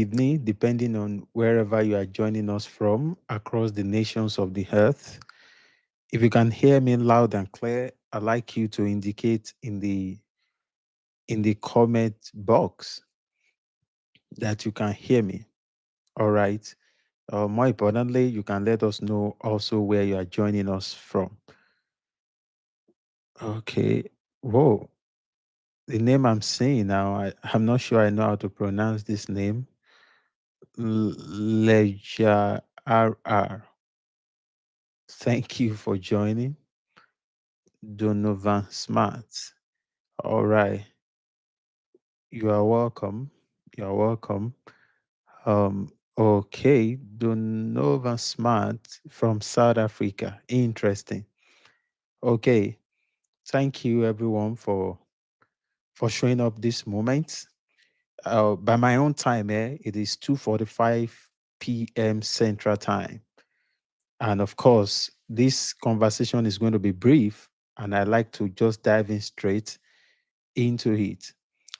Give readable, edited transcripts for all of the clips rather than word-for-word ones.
evening, depending on wherever you are joining us from across the nations of the earth. If you can hear me loud and clear, I'd like you to indicate in the comment box that you can hear me. All right. More importantly, you can let us know also where you are joining us from. Okay. Whoa. The name I'm saying now, I'm not sure I know how to pronounce this name. Leja RR. Thank you for joining. Donovan Smart. All right. You are welcome. You are welcome. Okay. Donovan Smart from South Africa. Interesting. Okay. Thank you everyone for showing up this moment. By my own time, it is 2:45 p.m. Central Time. And of course, this conversation is going to be brief, and I like to just dive in straight into it.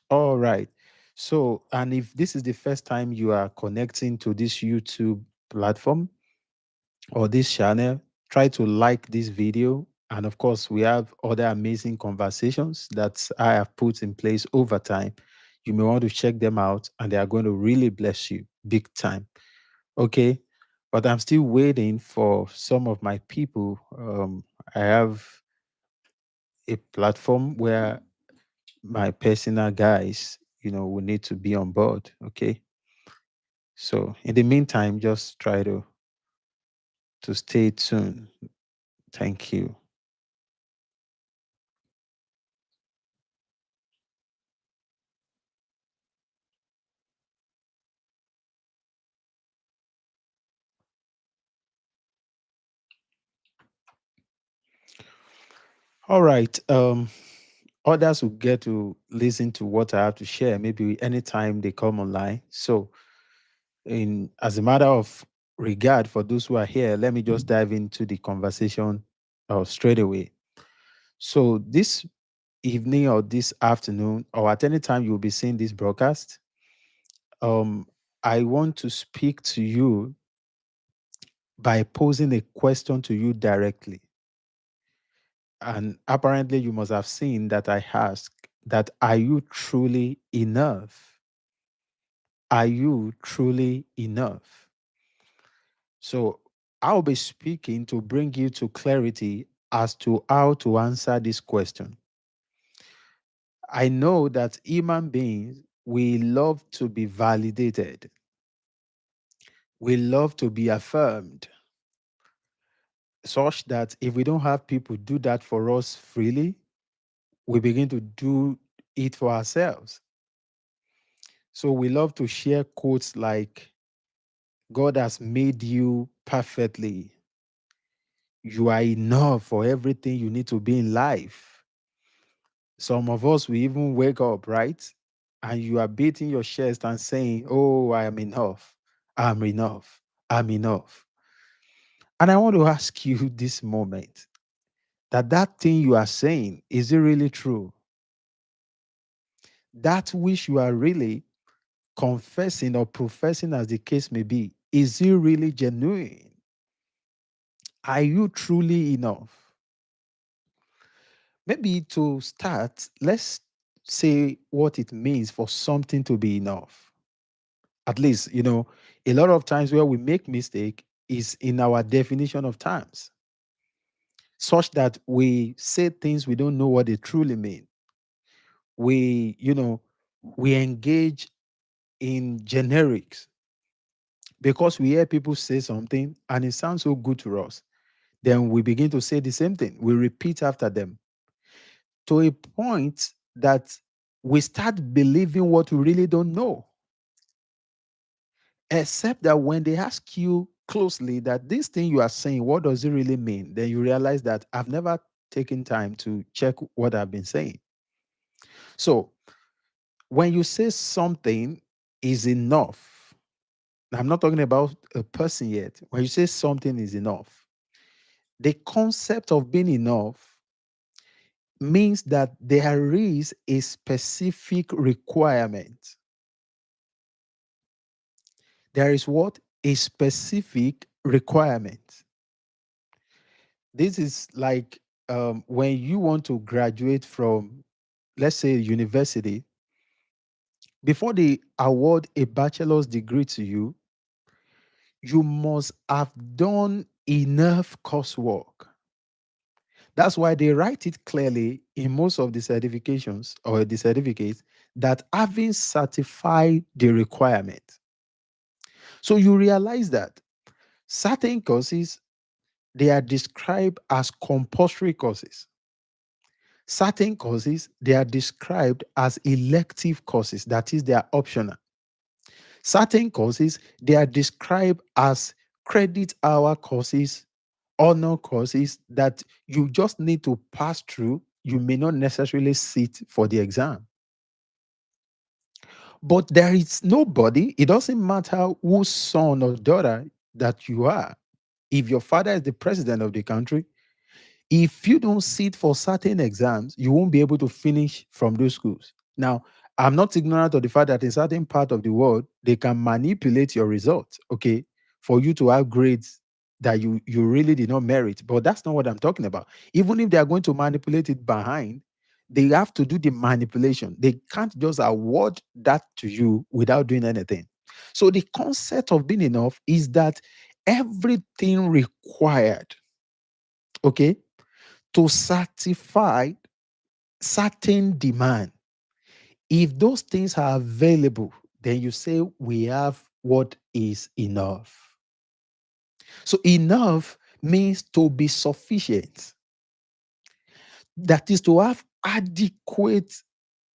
All right. So, and if this is the first time you are connecting to this YouTube platform or this channel, try to like this video. And of course, we have other amazing conversations that I have put in place over time. You may want to check them out, and they are going to really bless you big time. Okay. But I'm still waiting for some of my people. I have a platform where my personal guys, will need to be on board. Okay. So in the meantime, just try to stay tuned. Thank you. All right. Others will get to listen to what I have to share, maybe anytime they come online. So in as a matter of regard for those who are here, let me just dive into the conversation straight away. So this evening or this afternoon or at any time you'll be seeing this broadcast, um, I want to speak to you by posing a question to you directly. And apparently, you must have seen that I ask that are you truly enough? Are you truly enough? So I'll be speaking to bring you to clarity as to how to answer this question. I know that human beings, we love to be validated. We love to be affirmed, such that if we don't have people do that for us freely, we begin to do it for ourselves. So we love to share quotes like, God has made you perfectly. You are enough for everything you need to be in life. Some of us, we even wake up, right? And you are beating your chest and saying, oh, I am enough. I'm enough. I'm enough. And I want to ask you this moment that thing you are saying, is it really true? That which you are really confessing or professing, as the case may be, is it really genuine? Are you truly enough? Maybe to start, let's say what it means for something to be enough. At least, a lot of times where we make mistake is in our definition of terms, such that we say things we don't know what they truly mean. We engage in generics because we hear people say something and it sounds so good to us. Then we begin to say the same thing. We repeat after them to a point that we start believing what we really don't know. Except that when they ask you closely that this thing you are saying, what does it really mean? Then you realize that I've never taken time to check what I've been saying. So when you say something is enough, I'm not talking about a person yet. When you say something is enough, the concept of being enough means that there is a specific requirement. There is what? A specific requirement. This is like when you want to graduate from, let's say, university, before they award a bachelor's degree to you, you must have done enough coursework. That's why they write it clearly in most of the certifications or the certificates that having certified the requirement. So you realize that certain courses, they are described as compulsory courses. Certain courses, they are described as elective courses, that is, they are optional. Certain courses, they are described as credit hour courses, honor courses that you just need to pass through. You may not necessarily sit for the exam. But there is nobody, it doesn't matter whose son or daughter that you are. If your father is the president of the country, if you don't sit for certain exams, you won't be able to finish from those schools. Now, I'm not ignorant of the fact that in certain part of the world, they can manipulate your results, okay, for you to have grades that you really did not merit. But that's not what I'm talking about. Even if they are going to manipulate it behind, they have to do the manipulation. They can't just award that to you without doing anything. So the concept of being enough is that everything required, okay, to satisfy certain demand. If those things are available, then you say we have what is enough. So enough means to be sufficient. That is to have adequate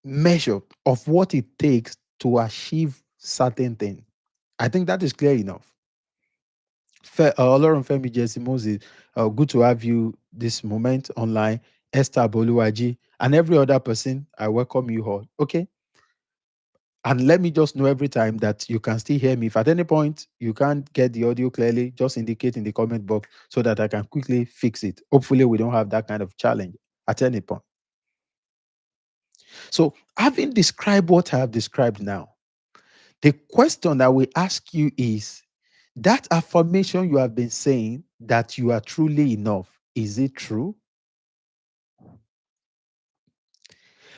measure of what it takes to achieve certain thing. I think that is clear enough. Ọlọ́run Fẹ́mi Jesse Moses, good to have you this moment online. Esther Boluwaji, and every other person, I welcome you all. Okay. And let me just know every time that you can still hear me. If at any point you can't get the audio clearly, just indicate in the comment box so that I can quickly fix it. Hopefully, we don't have that kind of challenge at any point. So, having described what I have described now, the question that we ask you is that affirmation you have been saying that you are truly enough, is it true?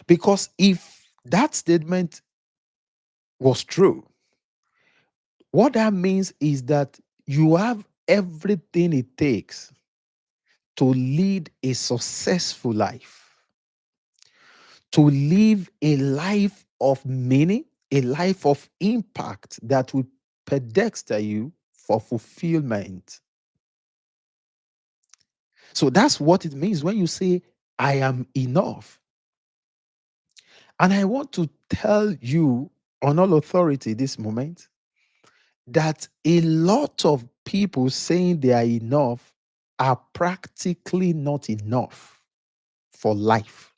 Because if that statement was true, what that means is that you have everything it takes to lead a successful life, to live a life of meaning, a life of impact that will pedestal you for fulfillment. So that's what it means when you say, I am enough. And I want to tell you on all authority this moment that a lot of people saying they are enough are practically not enough for life.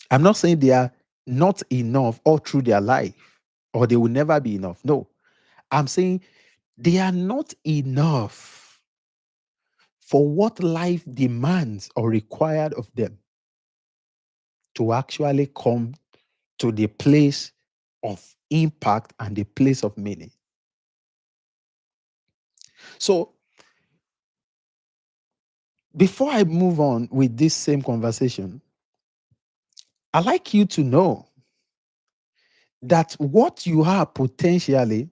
I'm not saying they are not enough all through their life or they will never be enough. No, I'm saying they are not enough for what life demands or required of them to actually come to the place of impact and the place of meaning. So, before I move on with this same conversation, I'd like you to know that what you have potentially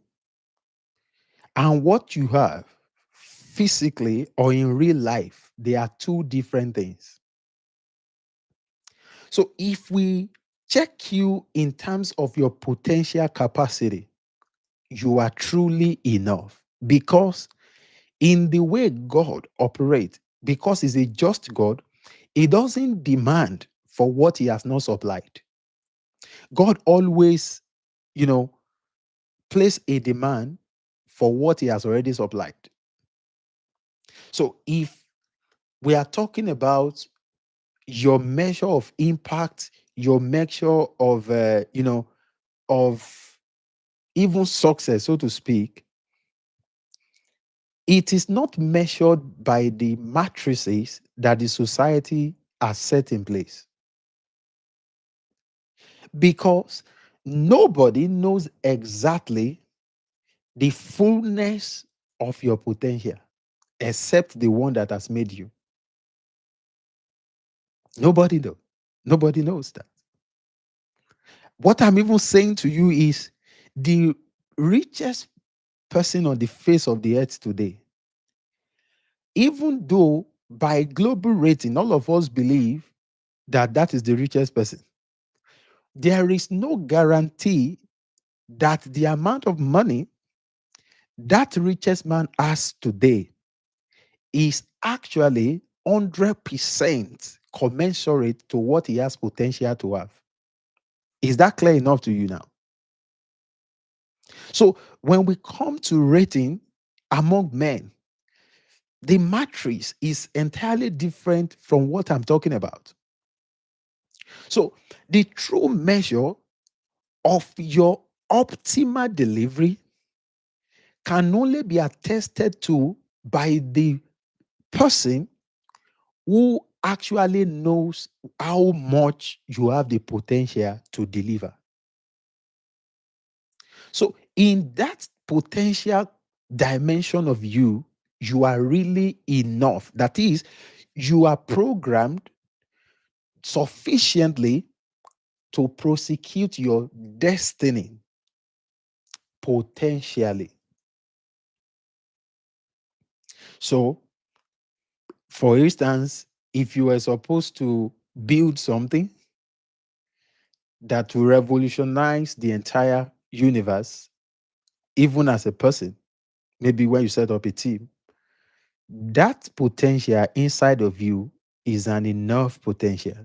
and what you have physically or in real life, they are two different things. So if we check you in terms of your potential capacity, you are truly enough because in the way God operates, because He's a just God, He doesn't demand for what He has not supplied. God always, you know, place a demand for what He has already supplied. So if we are talking about your measure of impact, your measure of, of even success, so to speak, it is not measured by the matrices that the society has set in place. Because Nobody knows exactly the fullness of your potential except the one that has made you. Nobody knows. Nobody knows that. What I'm even saying to you is the richest person on the face of the earth today, even though by global rating, all of us believe that that is the richest person, there is no guarantee that the amount of money that richest man has today is actually 100% commensurate to what he has potential to have. Is that clear enough to you now? So when we come to rating among men, the matrix is entirely different from what I'm talking about. So the true measure of your optimal delivery can only be attested to by the person who actually knows how much you have the potential to deliver. So, in that potential dimension of you, you are really enough. That is, you are programmed sufficiently to prosecute your destiny potentially. So, for instance, if you were supposed to build something that will revolutionize the entire universe, even as a person, maybe when you set up a team, that potential inside of you is an enough potential.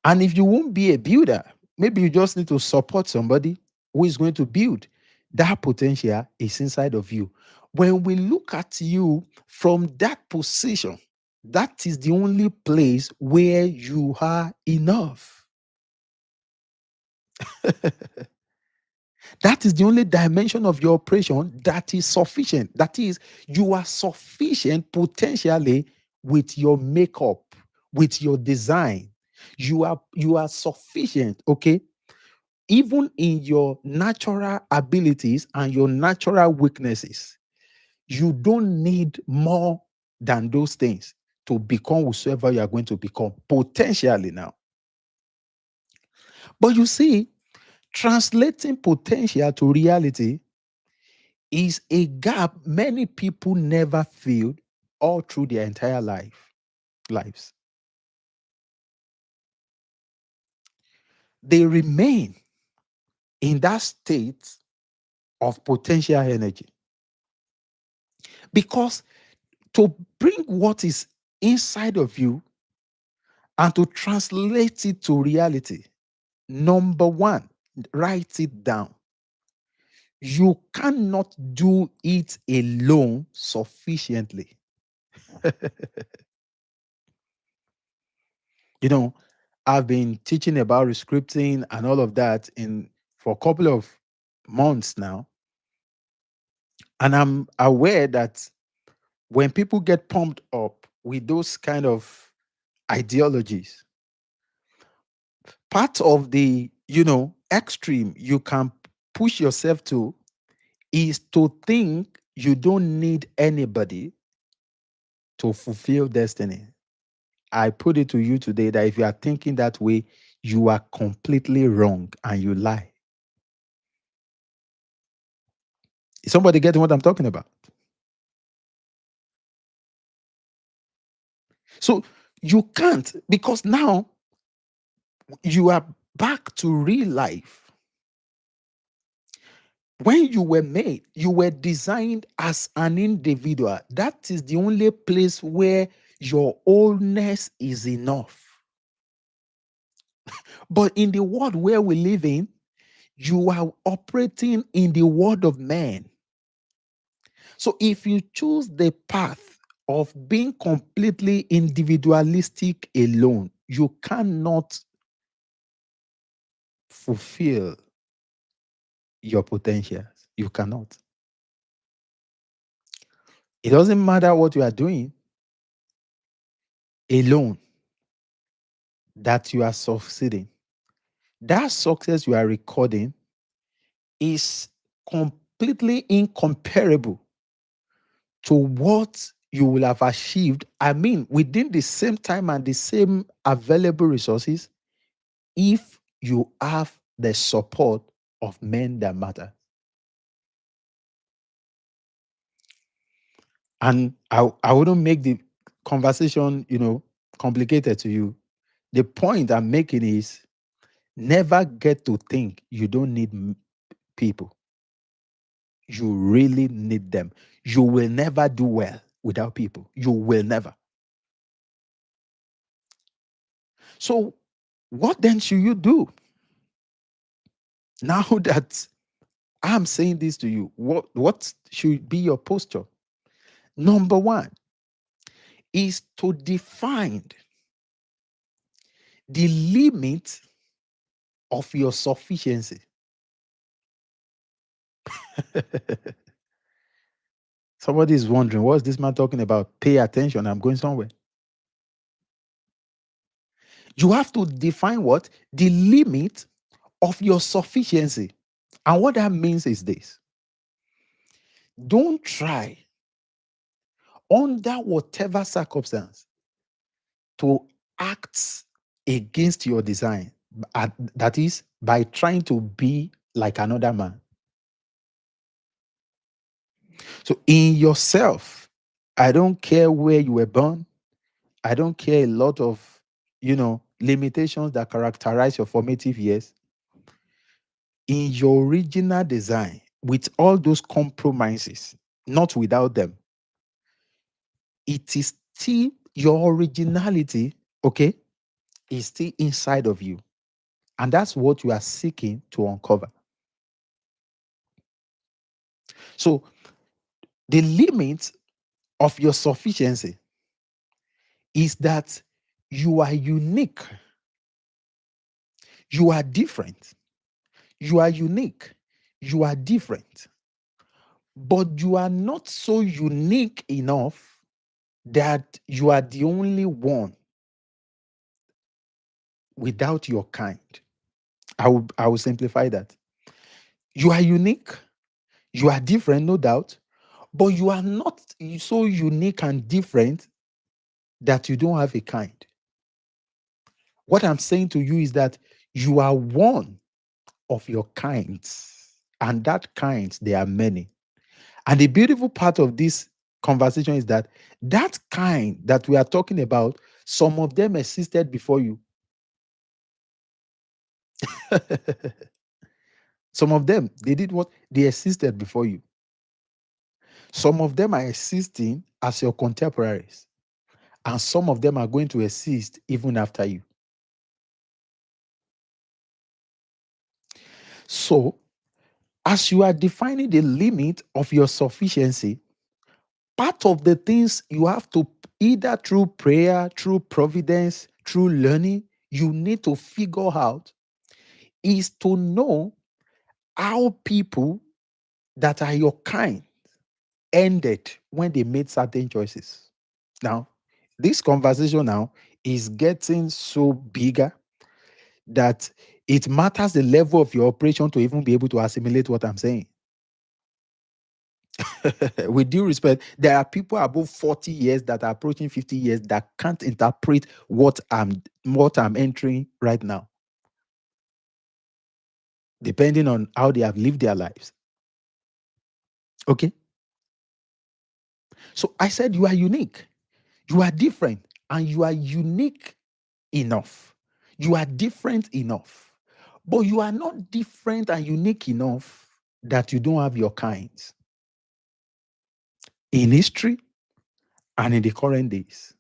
And if you won't be a builder, maybe you just need to support somebody who is going to build. That potential is inside of you. When we look at you from that position, that is the only place where you are enough. That is the only dimension of your operation that is sufficient. That is, you are sufficient potentially with your makeup, with your design. You are sufficient, okay? Even in your natural abilities and your natural weaknesses. You don't need more than those things to become whosoever you are going to become potentially now. But you see, translating potential to reality is a gap many people never filled all through their entire lives. They remain in that state of potential energy because to bring what is inside of you and to translate it to reality, number one, write it down. You cannot do it alone sufficiently. You know, I've been teaching about rescripting and all of that in for a couple of months now. And I'm aware that when people get pumped up with those kind of ideologies, part of the, extreme you can push yourself to is to think you don't need anybody to fulfill destiny. I put it to you today that if you are thinking that way, you are completely wrong and you lie. Is somebody getting what I'm talking about? So you can't, because now you are back to real life. When you were made, you were designed as an individual. That is the only place where your wholeness is enough. But in the world where we live in, you are operating in the world of man. So if you choose the path of being completely individualistic alone, you cannot fulfill your potentials. You cannot. It doesn't matter what you are doing alone that you are succeeding. that success you are recording is completely incomparable to what you will have achieved. I mean, within the same time and the same available resources, if you have the support of men that matter. And I wouldn't make the conversation, complicated to you. The point I'm making is never get to think you don't need people. You really need them. You will never do well without people. You will never. So, what then should you do? Now that I'm saying this to you, what should be your posture? Number one is to define the limit of your sufficiency. Somebody is wondering, what's this man talking about? Pay attention, I'm going somewhere. You have to define what? The limit of your sufficiency. And what that means is this: don't try, under whatever circumstance, to act against your design. That is, by trying to be like another man. So, in yourself, I don't care where you were born, I don't care a lot of, limitations that characterize your formative years. In your original design, with all those compromises, not without them, it is still your originality, okay, is still inside of you. And that's what you are seeking to uncover. So, the limit of your sufficiency is that you are unique, you are different, you are unique, you are different, but you are not so unique enough that you are the only one without your kind. I will simplify that. You are unique, you are different, no doubt, but you are not so unique and different that you don't have a kind. What I'm saying to you is that you are one of your kinds, and that kinds, there are many. And the beautiful part of this conversation is that that kind that we are talking about, some of them existed before you. Some of them, they did what? They existed before you. Some of them are existing as your contemporaries, and some of them are going to exist even after you. So, as you are defining the limit of your sufficiency, part of the things you have to, either through prayer, through providence, through learning, you need to figure out is to know how people that are your kind ended when they made certain choices. Now, this conversation now is getting so bigger that it matters the level of your operation to even be able to assimilate what I'm saying. With due respect, there are people above 40 years that are approaching 50 years that can't interpret what I'm entering right now, depending on how they have lived their lives. Okay? So I said you are unique, you are different, and you are unique enough. You are different enough. But you are not different and unique enough that you don't have your kinds in history and in the current days.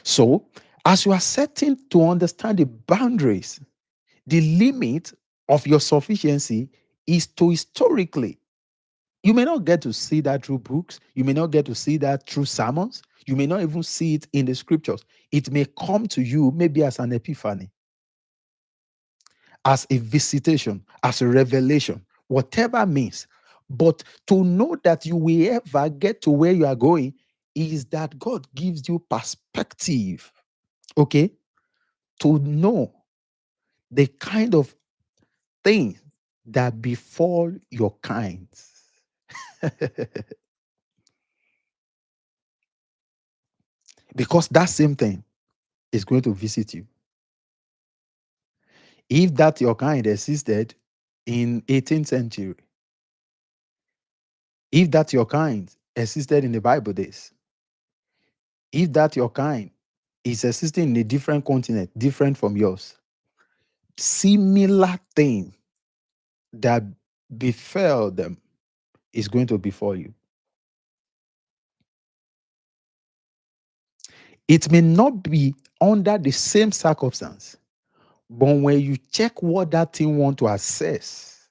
So, as you are setting to understand the boundaries, the limit of your sufficiency is to historically. You may not get to see that through books. You may not get to see that through sermons. You may not even see it in the scriptures. It may come to you maybe as an epiphany, as a visitation, as a revelation, whatever means. But to know that you will ever get to where you are going is that God gives you perspective, okay, to know the kind of thing that befall your kind. Because that same thing is going to visit you. If that your kind existed in 18th century, if that your kind existed in the Bible days, if that your kind is existing in a different continent, different from yours, similar thing that befell them is going to befall you. It may not be under the same circumstance, but when you check what that thing want to assess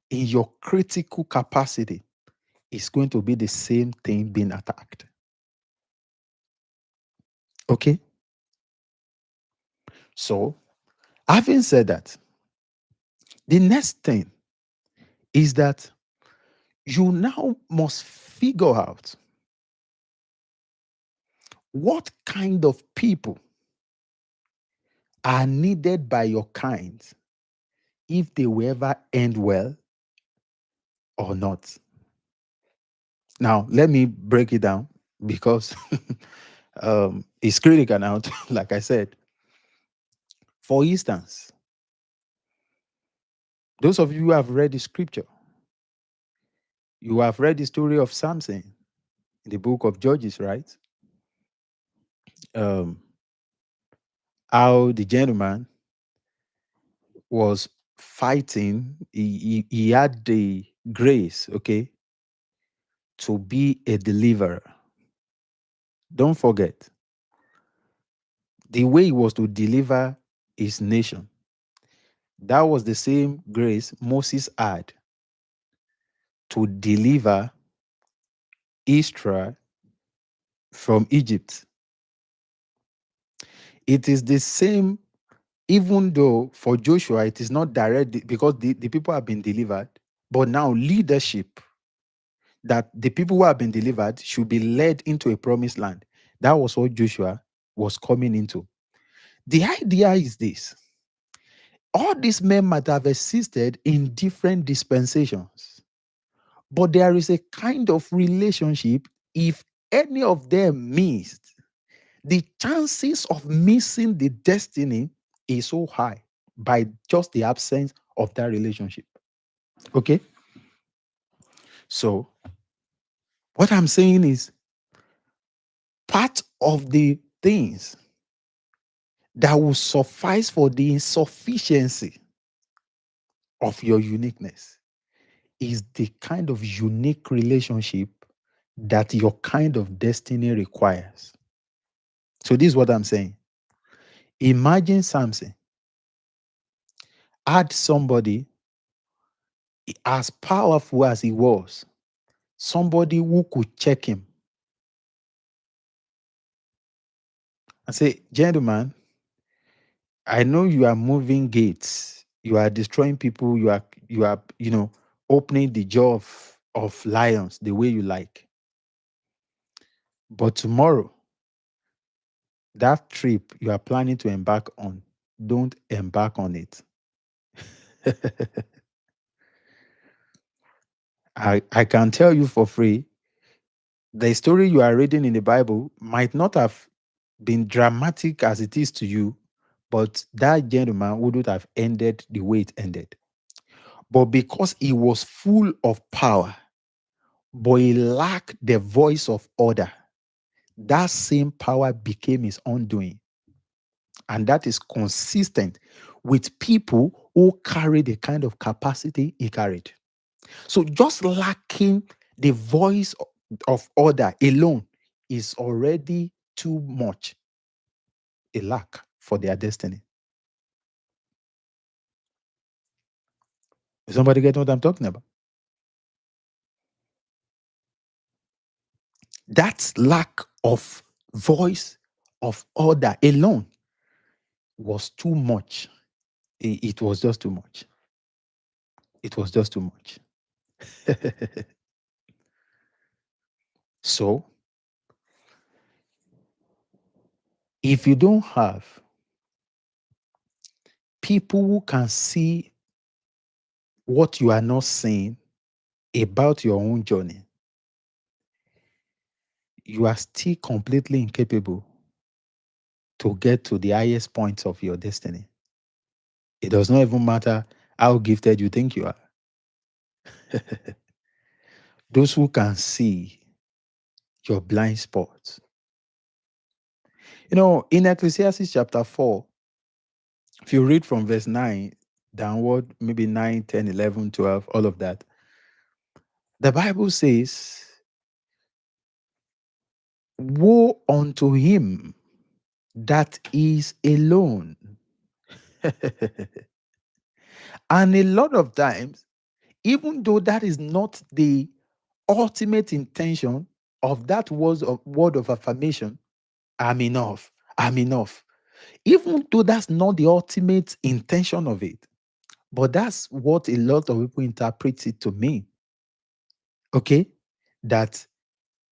in your critical capacity, it's going to be the same thing being attacked. Okay? So, having said that, the next thing is that you now must figure out what kind of people are needed by your kind if they will ever end well or not. Now, let me break it down because it's critical now, like I said. For instance, those of you who have read the scripture, you have read the story of Samson in the book of Judges, right? Um, how the gentleman was fighting, he had the grace, okay, to be a deliverer. Don't forget, the way he was to deliver his nation, that was the same grace Moses had to deliver Israel from Egypt. It is the same, even though for Joshua it is not direct because the people have been delivered, but now leadership that the people who have been delivered should be led into a promised land. That was what Joshua was coming into. The idea is this: all these men might have existed in different dispensations, but there is a kind of relationship. If any of them missed, the chances of missing the destiny is so high by just the absence of that relationship. Okay? So, what I'm saying is part of the things that will suffice for the insufficiency of your uniqueness is the kind of unique relationship that your kind of destiny requires. So, this is what I'm saying. Imagine Samson had somebody as powerful as he was, somebody who could check him and say, "Gentlemen, I know you are moving gates, you are destroying people, you are opening the jaw of lions the way you like. But tomorrow, that trip you are planning to embark on, don't embark on it." I can tell you for free, the story you are reading in the Bible might not have been dramatic as it is to you, but that gentleman wouldn't have ended the way it ended. But because he was full of power, but he lacked the voice of order, that same power became his undoing. And that is consistent with people who carry the kind of capacity he carried. So just lacking the voice of order alone is already too much a lack for their destiny. Does somebody get what I'm talking about? That lack of voice of order alone was too much. It was just too much. It was just too much. So, if you don't have people who can see what you are not seeing about your own journey, you are still completely incapable to get to the highest points of your destiny. It does not even matter how gifted you think you are. Those who can see your blind spots. In Ecclesiastes chapter 4, if you read from verse 9 downward, maybe 9, 10, 11, 12, all of that, the Bible says, woe unto him that is alone. And a lot of times, even though that is not the ultimate intention of that word of affirmation, I'm enough, I'm enough. Even though that's not the ultimate intention of it, but that's what a lot of people interpret it to mean. Okay? That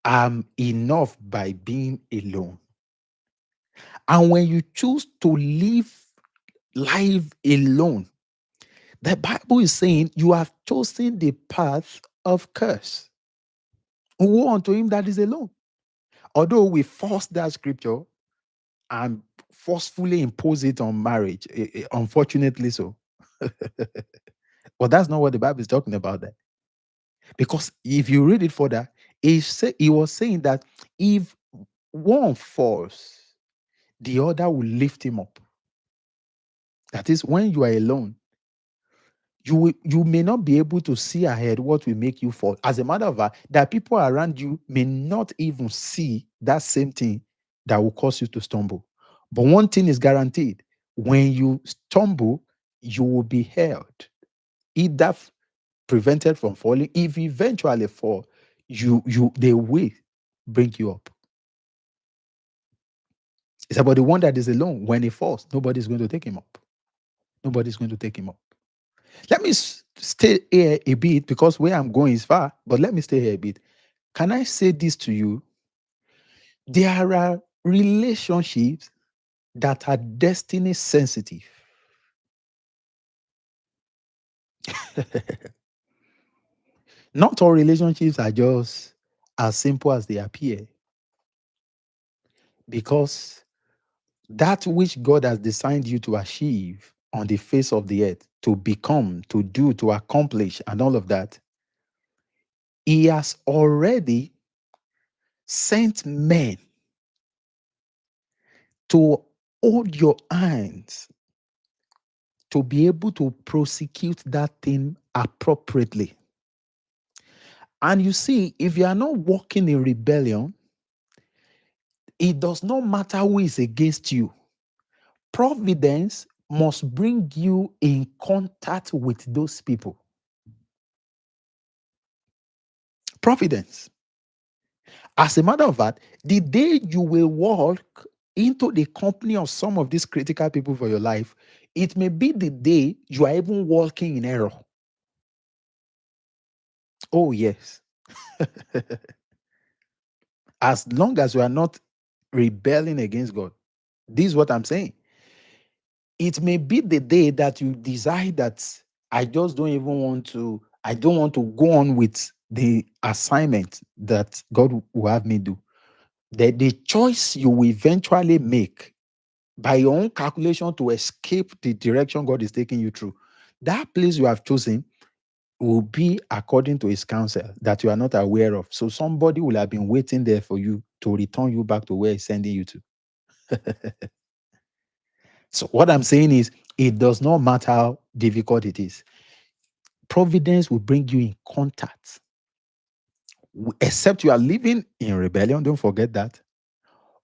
I'm enough by being alone. And when you choose to live life alone, the Bible is saying you have chosen the path of curse. Woe unto him that is alone. Although we force that scripture and forcefully impose it on marriage, unfortunately so. But that's not what the Bible is talking about there. Because if you read it further, he was saying that if one falls, the other will lift him up. That is, when you are alone, you may not be able to see ahead what will make you fall. As a matter of fact, that people around you may not even see that same thing that will cause you to stumble. But one thing is guaranteed: when you stumble, you will be held, either prevented from falling. If you eventually fall, they will bring you up. It's about the one that is alone. When he falls, nobody's going to take him up. Nobody's going to take him up. Let me stay here a bit because where I'm going is far, but let me stay here a bit. Can I say this to you? There are relationships that are destiny sensitive. Not all relationships are just as simple as they appear, because that which God has designed you to achieve on the face of the earth, to become, to do, to accomplish, and all of that, He has already sent men to hold your hands to be able to prosecute that thing appropriately. And you see, if you are not walking in rebellion, it does not matter who is against you. Providence must bring you in contact with those people. Providence. As a matter of fact, the day you will walk into the company of some of these critical people for your life, it may be the day you are even walking in error. Oh, yes. As long as you are not rebelling against God. This is what I'm saying. It may be the day that you decide that I don't want to go on with the assignment that God will have me do. The choice you will eventually make by your own calculation to escape the direction God is taking you through, that place you have chosen will be according to his counsel that you are not aware of. So somebody will have been waiting there for you to return you back to where he's sending you to. So what I'm saying is, it does not matter how difficult it is. Providence will bring you in contact. Except you are living in rebellion, don't forget that.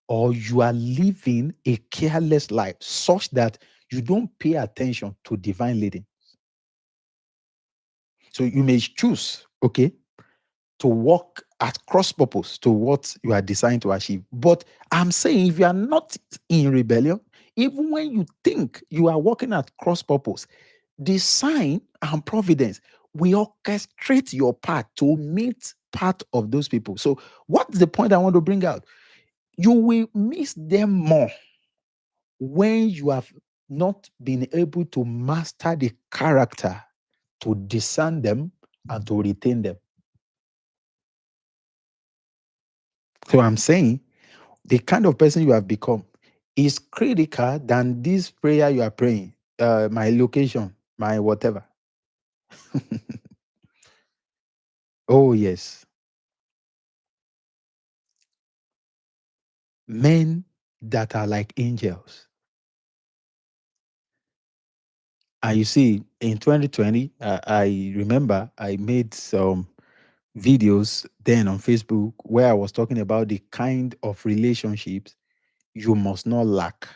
Or you are living a careless life such that you don't pay attention to divine leading. So you may choose, okay, to walk at cross purpose to what you are designed to achieve. But I'm saying, if you are not in rebellion, even when you think you are walking at cross purpose, the sign and providence will orchestrate your path to meet part of those people. So, what's the point I want to bring out? You will miss them more when you have not being able to master the character to discern them and to retain them. So I'm saying the kind of person you have become is critical than this prayer you are praying, my location, my whatever. Oh, yes. Men that are like angels. And you see, in 2020, I remember I made some videos then on Facebook where I was talking about the kind of relationships you must not lack.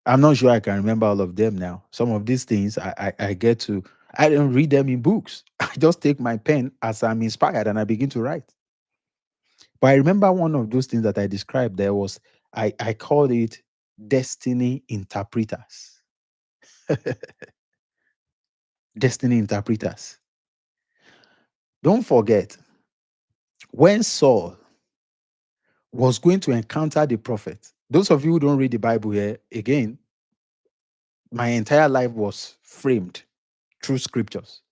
I'm not sure I can remember all of them now. Some of these things I get to, I don't read them in books. I just take my pen as I'm inspired and I begin to write. But I remember one of those things that I described there was, I called it destiny interpreters. Destiny interpreters. Don't forget, when Saul was going to encounter the prophet, those of you who don't read the Bible here, again, my entire life was framed through scriptures.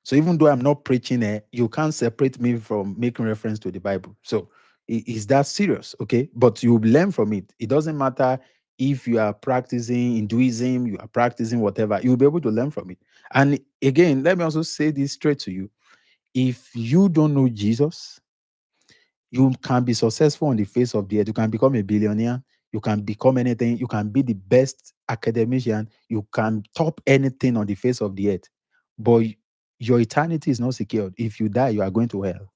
So even though I'm not preaching it, you can't separate me from making reference to the Bible. So is that serious? Okay. But you learn from it. It doesn't matter if you are practicing Hinduism, you are practicing whatever, you'll be able to learn from it. And again, let me also say this straight to you. If you don't know Jesus, you can be successful on the face of the earth. You can become a billionaire. You can become anything. You can be the best academician. You can top anything on the face of the earth. But your eternity is not secured. If you die, you are going to hell.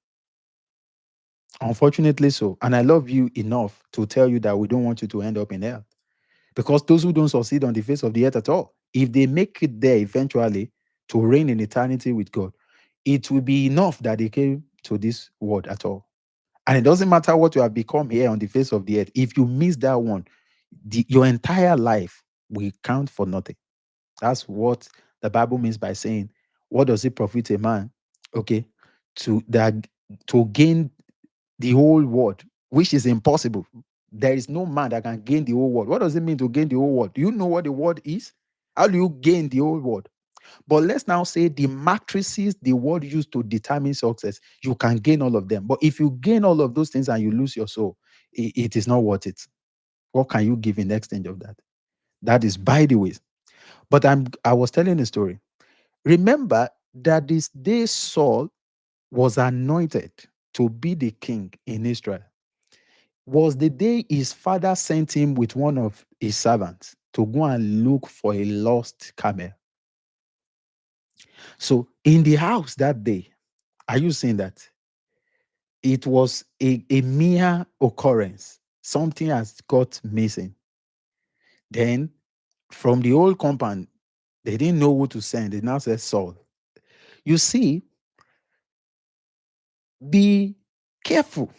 Unfortunately so. And I love you enough to tell you that we don't want you to end up in hell. Because those who don't succeed on the face of the earth at all, if they make it there eventually to reign in eternity with God, it will be enough that they came to this world at all. And it doesn't matter what you have become here on the face of the earth. If you miss that one, your entire life will count for nothing. That's what the Bible means by saying, "What does it profit a man?" Okay, to gain the whole world, which is impossible. There is no man that can gain the whole world. What does it mean to gain the whole world? Do you know what the world is? How do you gain the whole world? But let's now say the matrices the world used to determine success, you can gain all of them. But if you gain all of those things and you lose your soul, it is not worth it. What can you give in exchange of that? That is by the way. But I was telling a story. Remember that this day Saul was anointed to be the king in Israel. Was the day his father sent him with one of his servants to go and look for a lost camel. So in the house that day, are you seeing that? It was a mere occurrence. Something has got missing. Then from the old compound, they didn't know who to send. They now said Saul. You see, be careful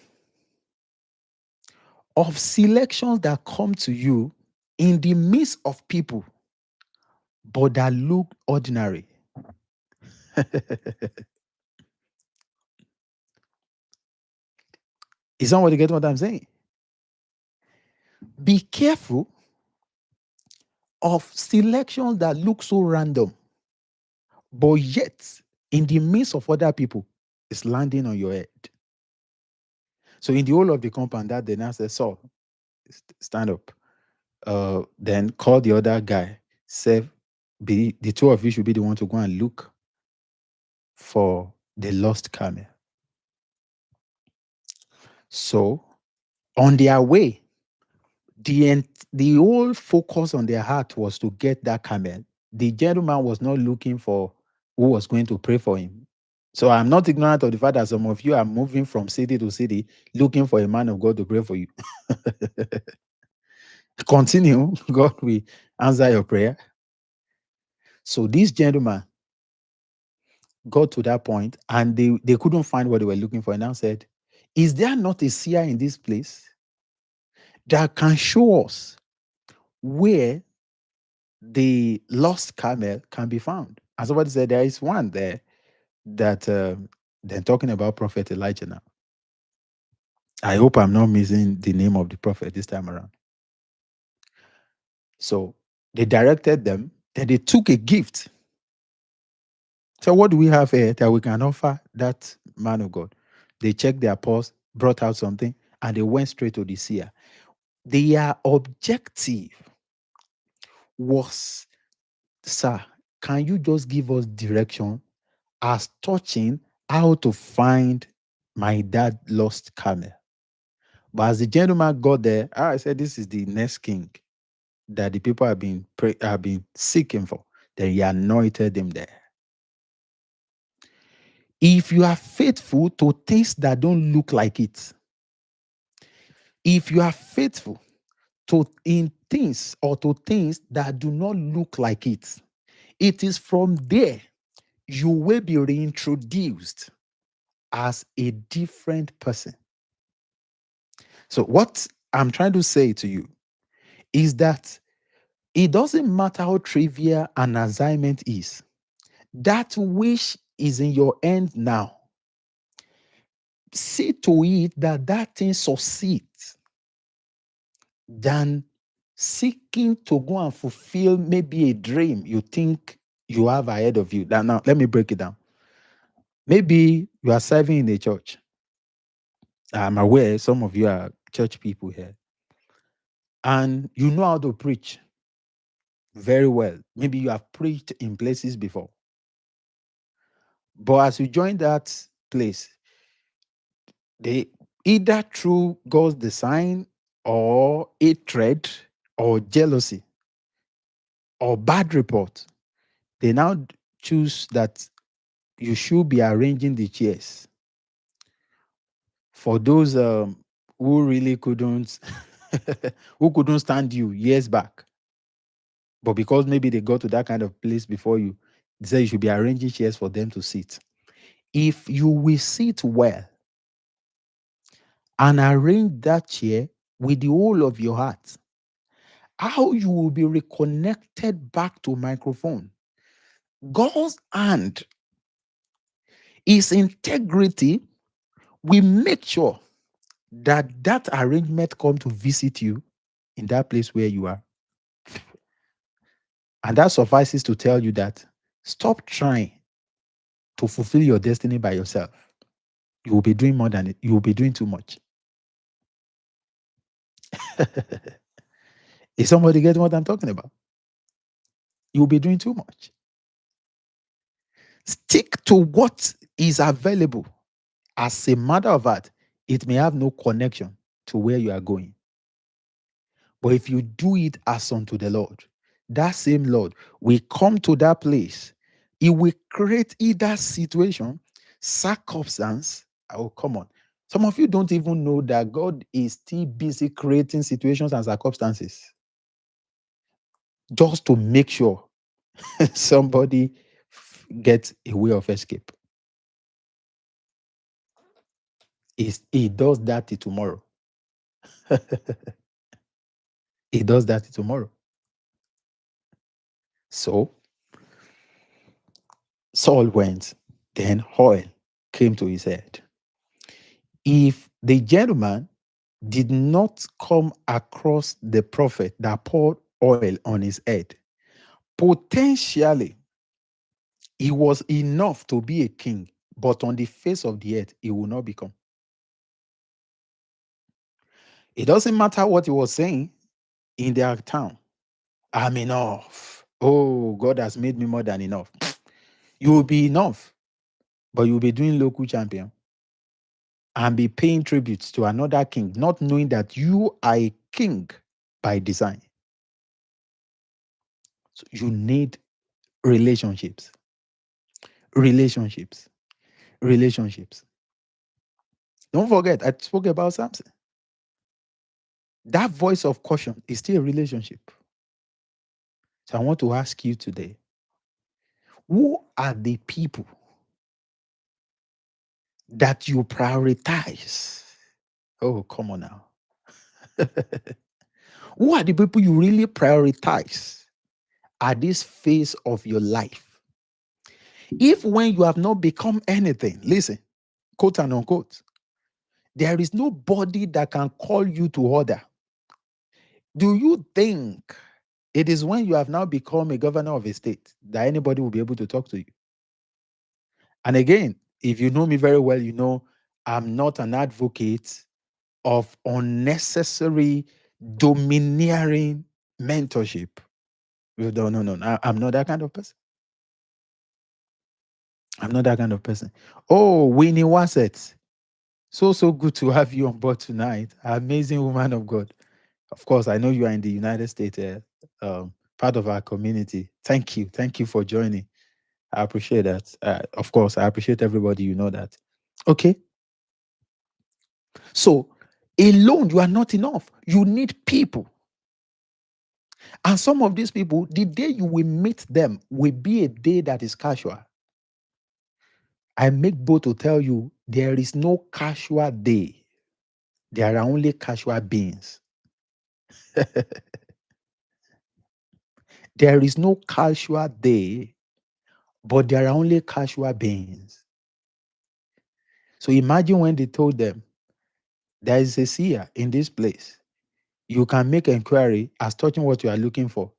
of selections that come to you in the midst of people, but that look ordinary. Is somebody get what I'm saying? Be careful of selections that look so random, but yet in the midst of other people, it's landing on your head. So in the whole of the compound, that day now said, Saul, stand up. Then call the other guy. Say, the two of you should be the one to go and look for the lost camel. So on their way, the whole focus on their heart was to get that camel. The gentleman was not looking for who was going to pray for him. So I'm not ignorant of the fact that some of you are moving from city to city looking for a man of God to pray for you. Continue. God will answer your prayer. So this gentleman got to that point and they couldn't find what they were looking for. And now said, is there not a seer in this place that can show us where the lost camel can be found? And somebody said, there is one there that they're talking about Prophet Elijah now. I hope I'm not missing the name of the prophet this time around. So They directed them, then they took a gift. So, what do we have here that we can offer that man of God? They checked their purse, brought out something, and they went straight to the seer. Their objective was, sir, can you just give us direction as touching how to find my dad lost camel? But as the gentleman got there, I said, this is the next king that the people have been seeking for. Then he anointed him there. If you are faithful to things that don't look like it, if you are faithful to in things or to things that do not look like it is from there you will be reintroduced as a different person. So what I'm trying to say to you is that it doesn't matter how trivial an assignment is. That wish is in your hand now. See to it that that thing succeeds than seeking to go and fulfill maybe a dream you think you have ahead of you. Now, let me break it down. Maybe you are serving in a church. I'm aware some of you are church people here, and you know how to preach very well. Maybe you have preached in places before. But as you join that place, they either through God's design or hatred or jealousy or bad report, they now choose that you should be arranging the chairs for those who really couldn't who couldn't stand you years back. But because maybe they got to that kind of place before you, they say you should be arranging chairs for them to sit. If you will sit well and arrange that chair with the whole of your heart, how you will be reconnected back to microphone. God's hand, His integrity will make sure that that arrangement come to visit you in that place where you are. And that suffices to tell you that stop trying to fulfill your destiny by yourself. You will be doing more than it. You will be doing too much. Is somebody getting what I'm talking about? You will be doing too much. Stick to what is available. As a matter of fact, it may have no connection to where you are going. But if you do it as unto the Lord, that same Lord will come to that place. He will create either situation, circumstance. Oh, come on. Some of you don't even know that God is still busy creating situations and circumstances just to make sure somebody gets a way of escape. He does that tomorrow. He does that tomorrow. So Saul went, then oil came to his head. If the gentleman did not come across the prophet that poured oil on his head, potentially he was enough to be a king, but on the face of the earth, he will not become. It doesn't matter what he was saying in their town. I'm enough. Oh, God has made me more than enough. You will be enough, but you'll be doing local champion and be paying tributes to another king, not knowing that you are a king by design. So you need relationships, relationships, relationships. Don't forget, I spoke about Samson. That voice of caution is still a relationship. So I want to ask you today, who are the people that you prioritize? Oh, come on now. Who are the people you really prioritize at this phase of your life? If when you have not become anything, listen, quote and unquote, there is nobody that can call you to order. Do you think It is when you have now become a governor of a state that anybody will be able to talk to you. And again, if you know me very well, you know I'm not an advocate of unnecessary domineering mentorship. No, no, no. I'm not that kind of person. I'm not that kind of person. Oh, Winnie Wassett. So good to have you on board tonight. Amazing woman of God. Of course, I know you are in the United States, part of our community. Thank you. Thank you for joining. I appreciate that. Of course, I appreciate everybody. You know that. Okay. So, alone, you are not enough. You need people. And some of these people, the day you will meet them will be a day that is casual. I make bold to tell you there is no casual day. There are only casual beings. There is no casual day, but there are only casual beings. So imagine when they told them, there is a seer in this place. You can make inquiry as touching what you are looking for.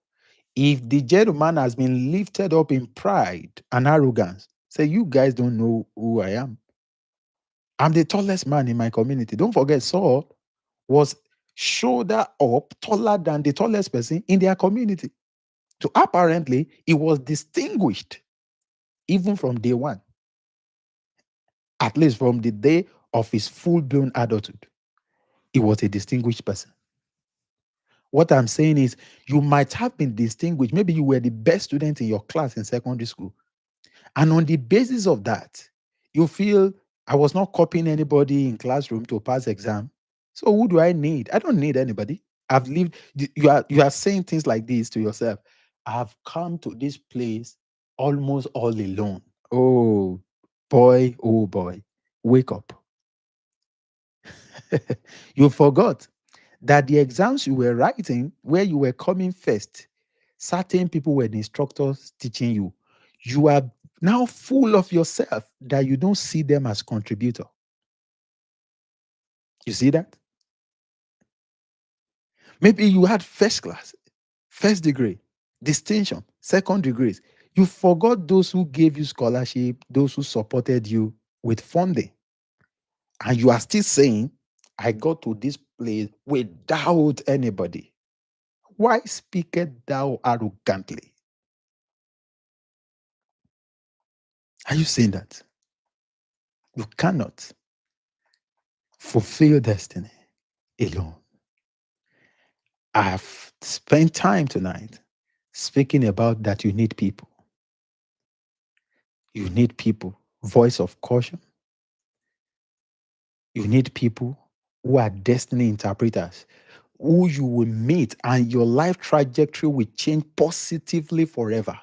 If the gentleman has been lifted up in pride and arrogance, say, you guys don't know who I am. I'm the tallest man in my community. Don't forget, Saul was shoulder up, taller than the tallest person in their community. So apparently, he was distinguished even from day one, at least from the day of his full blown adulthood. He was a distinguished person. What I'm saying is, you might have been distinguished. Maybe you were the best student in your class in secondary school. And on the basis of that, you feel I was not copying anybody in classroom to pass exam. So who do I need? I don't need anybody. I've lived, you are saying things like this to yourself. I've come to this place almost all alone. Oh boy, wake up. You forgot that the exams you were writing, where you were coming first, certain people were the instructors teaching you. You are now full of yourself that you don't see them as contributor. You see that? Maybe you had first class, first degree, distinction, second degrees. You forgot those who gave you scholarship, those who supported you with funding. And you are still saying, I got to this place without anybody. Why speakest thou arrogantly? Are you saying that? You cannot fulfill destiny alone. I have spent time tonight speaking about that you need people. You need people. Voice of caution. You need people who are destiny interpreters, who you will meet, and your life trajectory will change positively forever.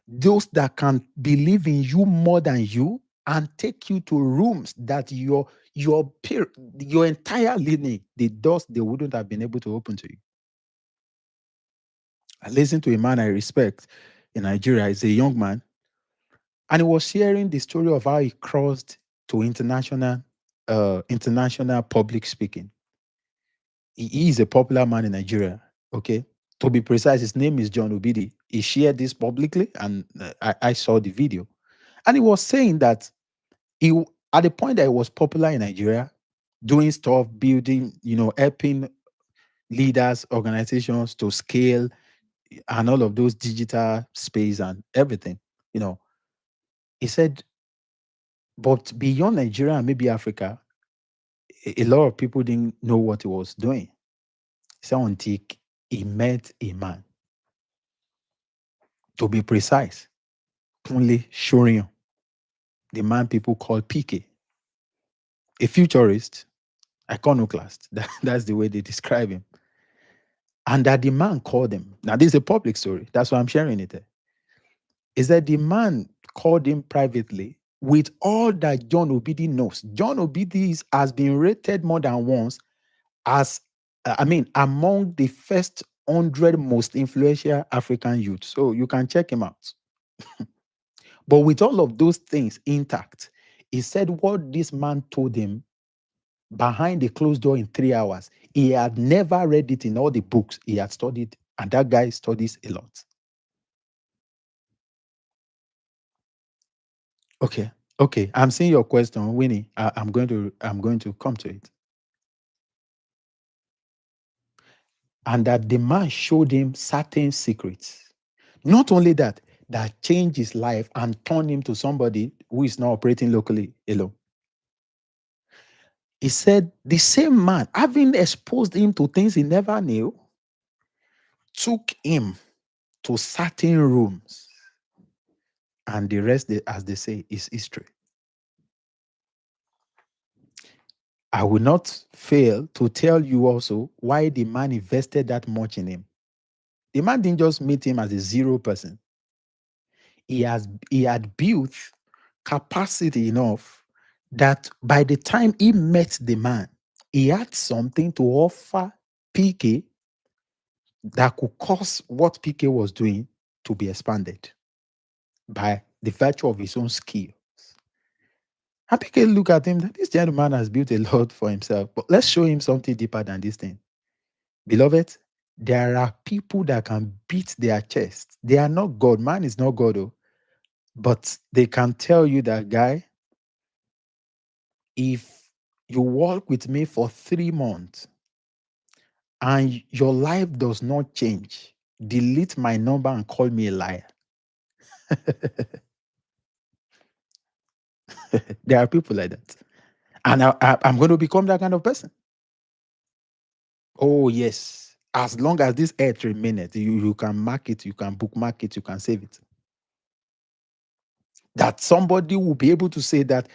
Those that can believe in you more than you and take you to rooms that your entire lineage, the doors they wouldn't have been able to open to you. I listened to a man I respect in Nigeria. He's a young man, and he was sharing the story of how he crossed to international public speaking. He is a popular man in Nigeria. Okay, to be precise, his name is John Obidi. He shared this publicly, and I saw the video. And he was saying that he, at the point that he was popular in Nigeria, doing stuff, building, helping leaders, organizations to scale and all of those digital space and everything, you know, he said, but beyond Nigeria and maybe Africa, a lot of people didn't know what he was doing. He said until he met a man, to be precise, Kunle Shorian, the man people call PK, a futurist, iconoclast. That's the way they describe him. And that the man called him. Now, this is a public story. That's why I'm sharing it. Is that the man called him privately with all that John Obidi knows. John Obidi has been rated more than once as, among the first 100 most influential African youths. So you can check him out. But with all of those things intact, he said what this man told him behind the closed door in 3 hours, He had never read it in all the books he had studied, and that guy studies a lot. Okay. Okay. I'm seeing your question, Winnie. I'm going to come to it. And that the man showed him certain secrets. Not only that, that changed his life and turned him to somebody who is now operating locally alone. He said the same man, having exposed him to things he never knew, took him to certain rooms. And the rest, as they say, is history. I will not fail to tell you also why the man invested that much in him. The man didn't just meet him as a zero person. He had built capacity enough that by the time he met the man, he had something to offer PK that could cause what PK was doing to be expanded by the virtue of his own skill. And PK look at him that this gentleman has built a lot for himself, but let's show him something deeper than this thing. Beloved, there are people that can beat their chest. They are not God. Man is not God, oh, but they can tell you that, guy, if you walk with me for 3 months and your life does not change, delete my number and call me a liar. There are people like that. And I'm going to become that kind of person. Oh, yes. As long as this earth remaineth, you can mark it, you can bookmark it, you can save it. That somebody will be able to say that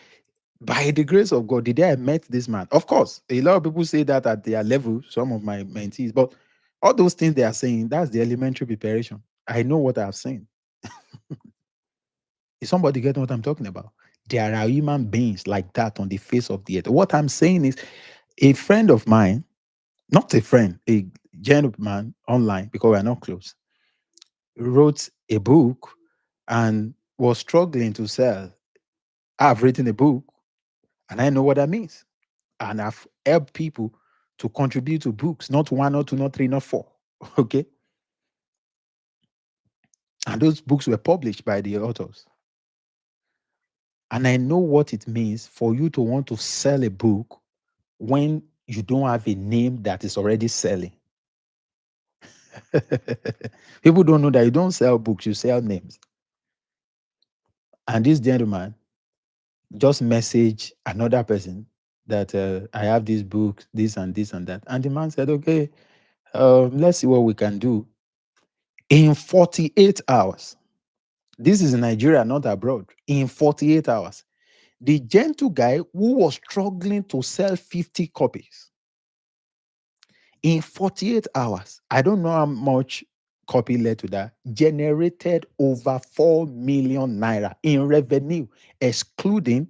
by the grace of God, the day I met this man. Of course, a lot of people say that at their level, some of my mentees, but all those things they are saying, that's the elementary preparation. I know what I've seen. Is somebody getting what I'm talking about? There are human beings like that on the face of the earth. What I'm saying is, a friend of mine, not a friend, a gentleman online, because we're not close, wrote a book and was struggling to sell. I've written a book and I know what that means. And I've helped people to contribute to books, not one, not two, not three, not four. Okay. And those books were published by the authors. And I know what it means for you to want to sell a book when you don't have a name that is already selling. People don't know that you don't sell books, you sell names. And this gentleman just messaged another person that I have this book, this and this and that. And the man said, okay, let's see what we can do. In 48 hours, this is in Nigeria, not abroad. In 48 hours, the gentle guy who was struggling to sell 50 copies, in 48 hours, I don't know how much copy led to that, generated over 4 million naira in revenue, excluding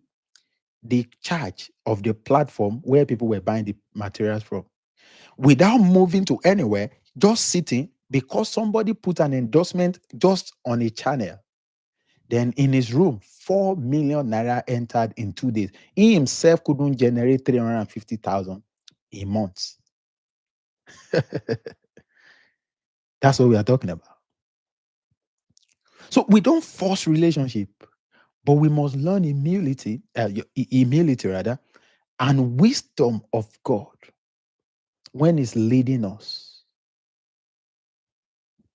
the charge of the platform where people were buying the materials from, without moving to anywhere, just sitting because somebody put an endorsement just on a channel. Then in his room, 4 million naira entered in 2 days. He himself couldn't generate 350,000 in months. That's what we are talking about. So we don't force relationship, but we must learn humility rather, and wisdom of God when He's leading us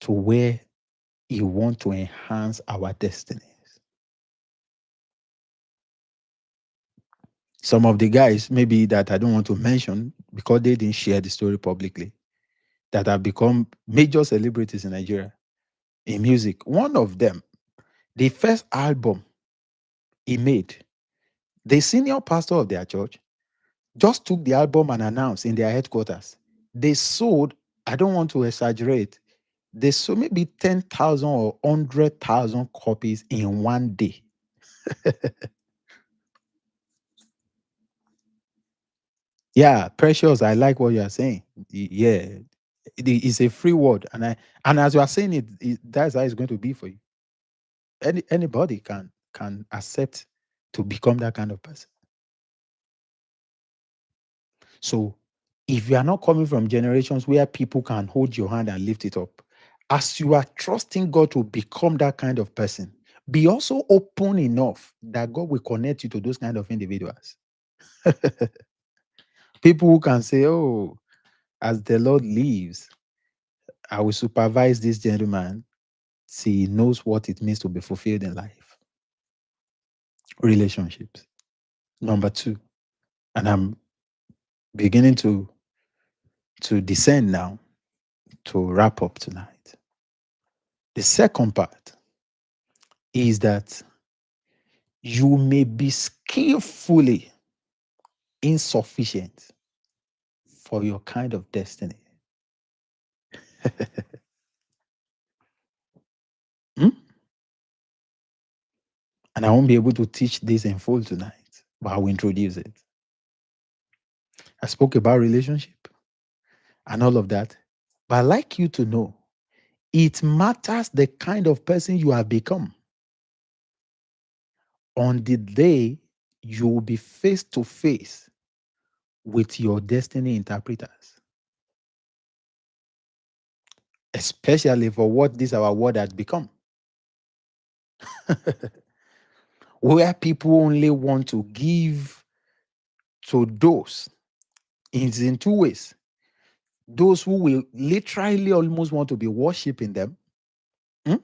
to where He wants to enhance our destinies. Some of the guys, maybe that I don't want to mention because they didn't share the story publicly, that have become major celebrities in Nigeria in music. One of them, the first album he made, the senior pastor of their church just took the album and announced in their headquarters. They sold, I don't want to exaggerate, they sold maybe 10,000 or 100,000 copies in one day. Yeah, precious. I like what you are saying. Yeah, it's a free word, and as you are saying that's how it's going to be for you. Anybody can accept to become that kind of person. So If you are not coming from generations where people can hold your hand and lift it up, as you are trusting God to become that kind of person, be also open enough that God will connect you to those kind of individuals. People who can say, "Oh, as the Lord lives, I will supervise this gentleman. See, he knows what it means to be fulfilled in life." Relationships. Number two, and I'm beginning to descend now to wrap up tonight. The second part is that you may be skillfully insufficient for your kind of destiny. Hmm? And I won't be able to teach this in full tonight, but I will introduce it. I spoke about relationship and all of that, but I'd like you to know it matters the kind of person you have become on the day you will be face to face with your destiny interpreters, especially for what this our world has become, where people only want to give to those in two ways. Those who will literally almost want to be worshiping them, hmm,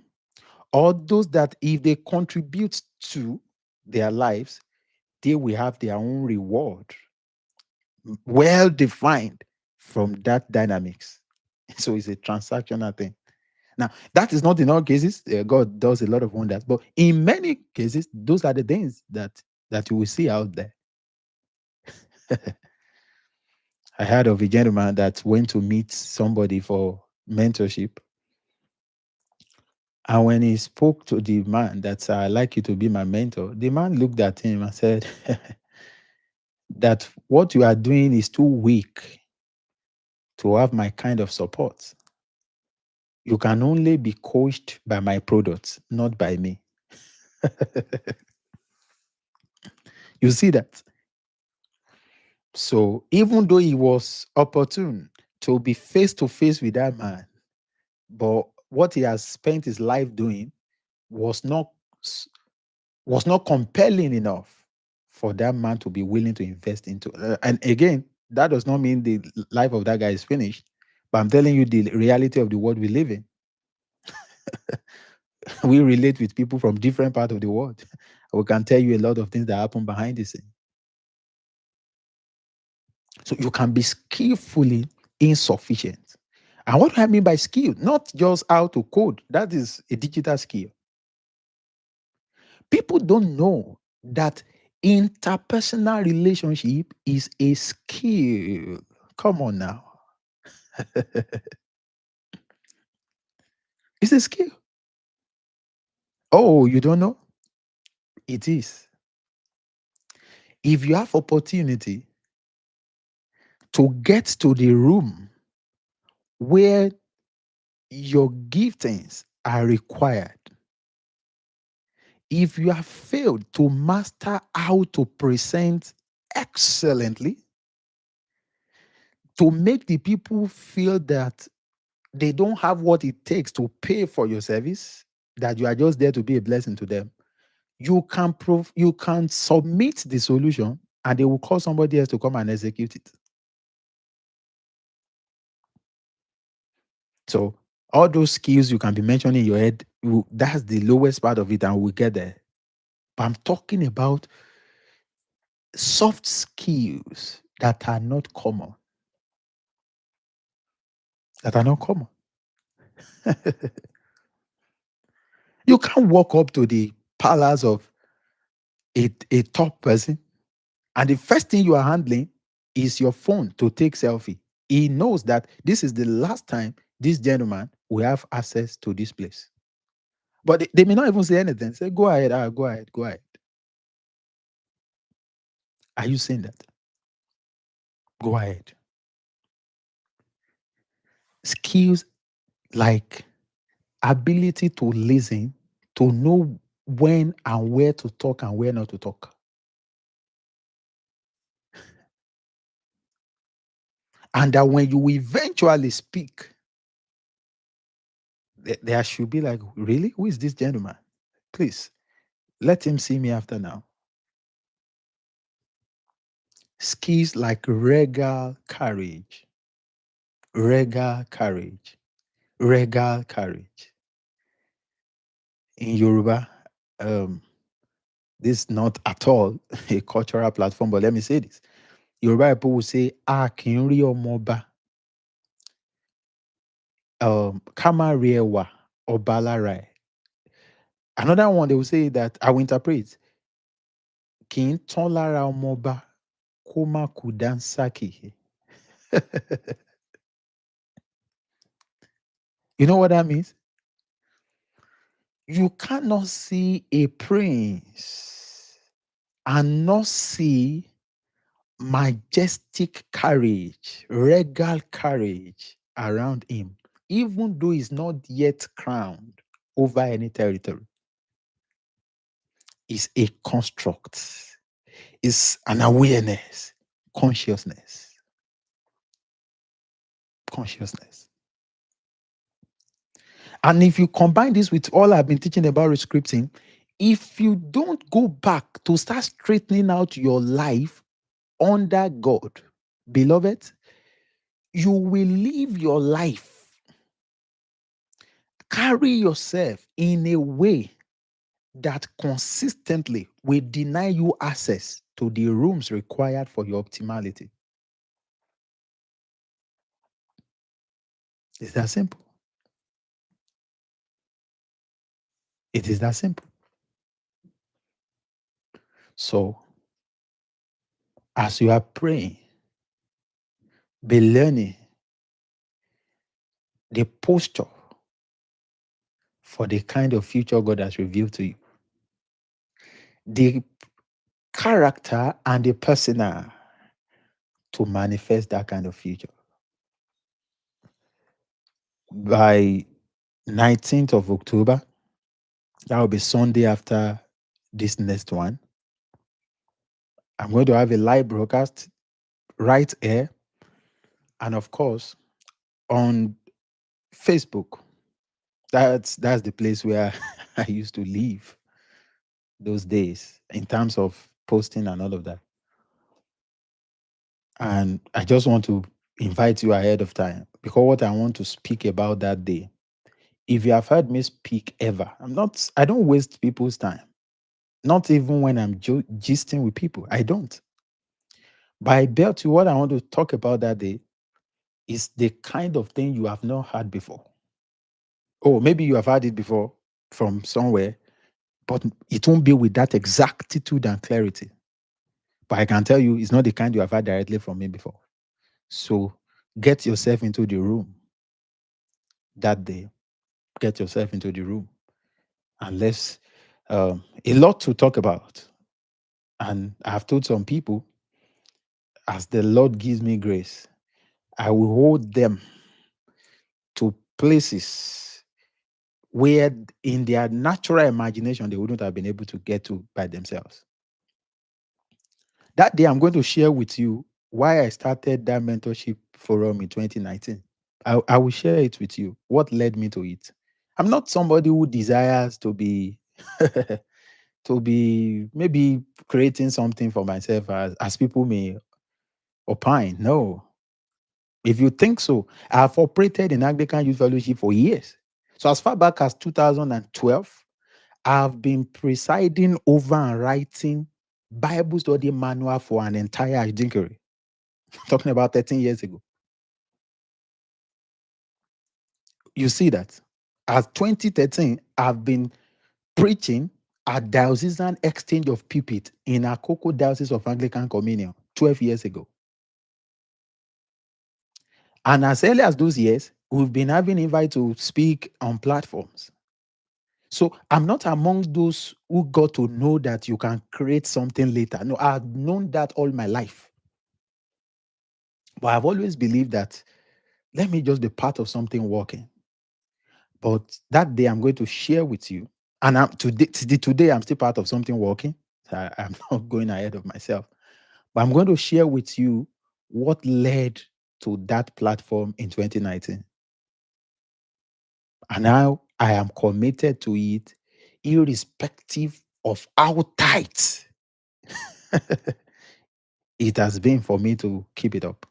or those that if they contribute to their lives, they will have their own reward, well defined from that dynamics. So it's a transactional thing. Now, that is not in all cases. God does a lot of wonders, but in many cases, those are the things that you will see out there. I heard of a gentleman that went to meet somebody for mentorship. And when he spoke to the man that I like you to be my mentor, the man looked at him and said, that what you are doing is too weak to have my kind of support. You can only be coached by my products, not by me. You see that? So even though he was opportune to be face to face with that man, but what he has spent his life doing was not was not compelling enough for that man to be willing to invest into. And again, that does not mean the life of that guy is finished, but I'm telling you the reality of the world we live in. We relate with people from different parts of the world. We can tell you a lot of things that happen behind the scene. So you can be skillfully insufficient. And what do I mean by skill? Not just how to code. That is a digital skill. People don't know that interpersonal relationship is a skill. Come on now. It's a skill. Oh, you don't know? It is. If you have opportunity to get to the room where your giftings are required, if you have failed to master how to present excellently, to make the people feel that they don't have what it takes to pay for your service, that you are just there to be a blessing to them, you can submit the solution and they will call somebody else to come and execute it. So all those skills you can be mentioning in your head, that's the lowest part of it, and we'll get there. But I'm talking about soft skills that are not common. That are not common. You can't walk up to the palace of a top person, and the first thing you are handling is your phone to take selfie. He knows that this is the last time this gentleman will have access to this place. But they may not even say anything. Say, go ahead, go ahead, go ahead. Are you saying that? Go ahead. Skills like ability to listen, to know when and where to talk and where not to talk. And that when you eventually speak, there should be like, really? Who is this gentleman? Please let him see me after now. Skills like regal courage, regal courage, regal courage. In Yoruba, um, this is not at all a cultural platform, but let me say this. Yoruba people will say, "A kì í rí ọmọ ọba, ká má rí ẹwà ọba lára ẹ̀." Another one, they will say that, I will interpret, "Kì í tán lára ọmọ ọba, kó má kú dánsákì." You know what that means? You cannot see a prince and not see majestic courage, regal courage around him, even though he's not yet crowned over any territory. Is a construct, is an awareness, consciousness. Consciousness. And if you combine this with all I've been teaching about rescripting, if you don't go back to start straightening out your life under God, beloved, you will live your life, carry yourself in a way that consistently will deny you access to the rooms required for your optimality. It's that simple. It is that simple. So, as you are praying, be learning the posture for the kind of future God has revealed to you, the character and the persona to manifest that kind of future. By 19th of October, that will be Sunday after this next one, I'm going to have a live broadcast right here, and of course on Facebook. That's the place where I used to live those days in terms of posting and all of that. And I just want to invite you ahead of time, because what I want to speak about that day, if you have heard me speak ever, I don't waste people's time. Not even when I'm gisting with people. I don't. But I bet you what I want to talk about that day is the kind of thing you have not heard before. Oh, maybe you have heard it before from somewhere, but it won't be with that exactitude and clarity. But I can tell you, it's not the kind you have heard directly from me before. So get yourself into the room that day. Get yourself into the room. And let's, a lot to talk about. And I've told some people, as the Lord gives me grace, I will hold them to places where in their natural imagination they wouldn't have been able to get to by themselves. That day, I'm going to share with you why I started that mentorship forum in 2019. I will share it with you, what led me to it. I'm not somebody who desires to be to be maybe creating something for myself as people may opine. No. If you think so, I've operated in Anglican Youth Fellowship for years. So as far back as 2012, I've been presiding over and writing Bible study manual for an entire Ajinkery. Talking about 13 years ago. You see that? As 2013, I've been preaching at diocesan exchange of pulpit in Akoko Diocese of Anglican Communion 12 years ago. And as early as those years, we've been having invite to speak on platforms. So I'm not among those who got to know that you can create something later. No, I've known that all my life. But I've always believed that let me just be part of something working. But that day I'm going to share with you, and today I'm still part of something working. So I'm not going ahead of myself. But I'm going to share with you what led to that platform in 2019. And now I am committed to it, irrespective of how tight it has been for me to keep it up.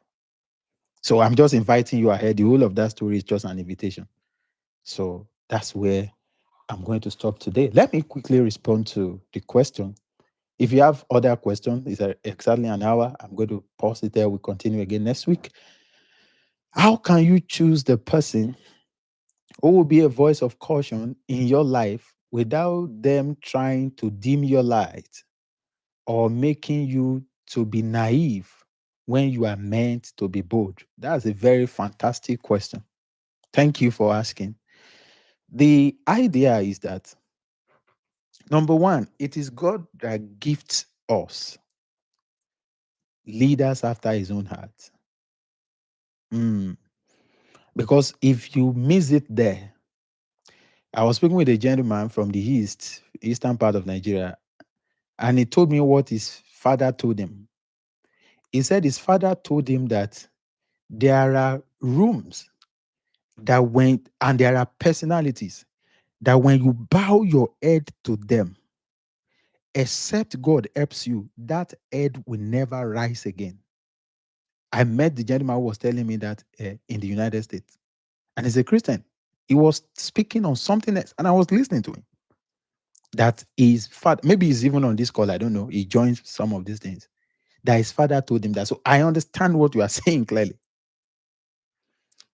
So I'm just inviting you ahead. The whole of that story is just an invitation. So that's where I'm going to stop today. Let me quickly respond to the question. If you have other questions, it's exactly an hour. I'm going to pause it there. We'll continue again next week. How can you choose the person who will be a voice of caution in your life without them trying to dim your light or making you to be naive when you are meant to be bold? That's a very fantastic question. Thank you for asking. The idea is that, number one, it is God that gifts us leaders after his own heart. Mm. Because if you miss it there, I was speaking with a gentleman from the eastern part of Nigeria, and he told me what his father told him. He said his father told him that there are rooms that and there are personalities that when you bow your head to them, except God helps you, that head will never rise again. I met the gentleman who was telling me that in the United States, and he's a Christian. He was speaking on something else, and I was listening to him. That his father, maybe he's even on this call, I don't know. He joins some of these things. That his father told him that. So I understand what you are saying clearly.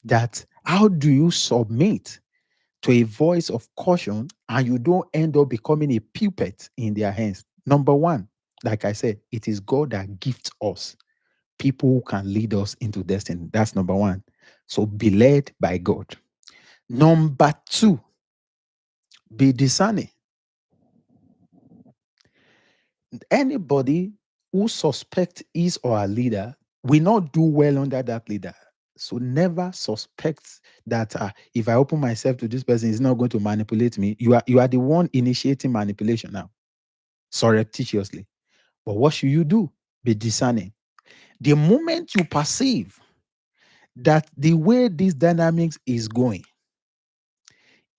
That how do you submit to a voice of caution and you don't end up becoming a puppet in their hands? Number one, like I said, it is God that gifts us people who can lead us into destiny. That's number one. So be led by God. Number two, be discerning. Anybody who suspects his or her leader will not do well under that leader. So never suspect that if I open myself to this person, he's not going to manipulate me. You are the one initiating manipulation now, surreptitiously. But what should you do? Be discerning. The moment you perceive that the way this dynamics is going,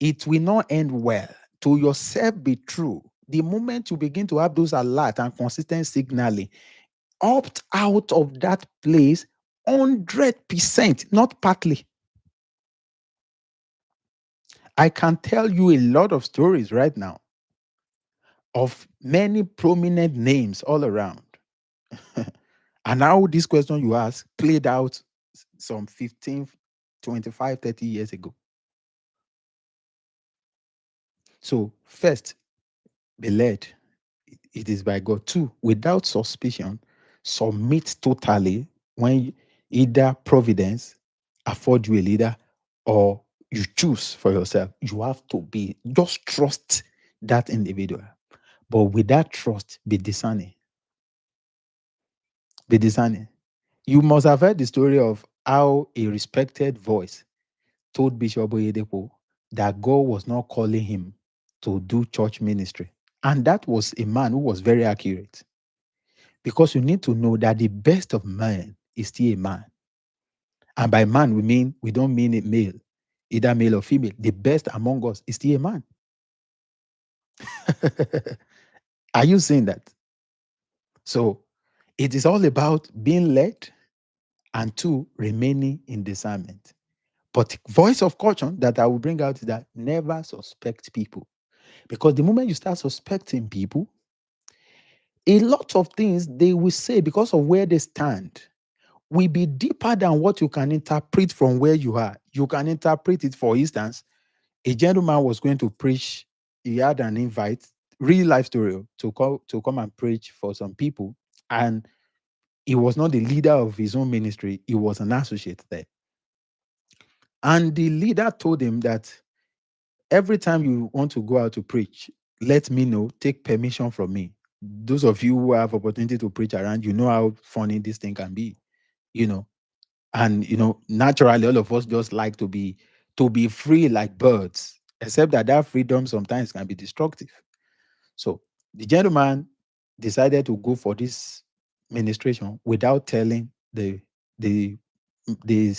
it will not end well. To yourself be true. The moment you begin to have those alert and consistent signaling, opt out of that place 100%, not partly. I can tell you a lot of stories right now of many prominent names all around. And now this question you ask played out some 15, 25, 30 years ago. So first, be led. It is by God. Two, without suspicion, submit totally when either providence afford you a leader or you choose for yourself. You have to just trust that individual. But with that trust, be discerning. Be discerning. You must have heard the story of how a respected voice told Bishop Oyedepo that God was not calling him to do church ministry. And that was a man who was very accurate. Because you need to know that the best of man is still a man. And by man, we don't mean a male, either male or female. The best among us is still a man. Are you saying that? So it is all about being led and two, remaining in discernment. But voice of caution that I will bring out is that never suspect people. Because the moment you start suspecting people, a lot of things they will say because of where they stand will be deeper than what you can interpret from where you are. You can interpret it, for instance, a gentleman was going to preach, he had an invite, real life story, to come and preach for some people. And he was not the leader of his own ministry, he was an associate there. And the leader told him that every time you want to go out to preach, let me know, take permission from me. Those of you who have opportunity to preach around, you know how funny this thing can be, you know. And naturally, all of us just like to be free like birds, except that freedom sometimes can be destructive. So the gentleman decided to go for this ministration without telling the the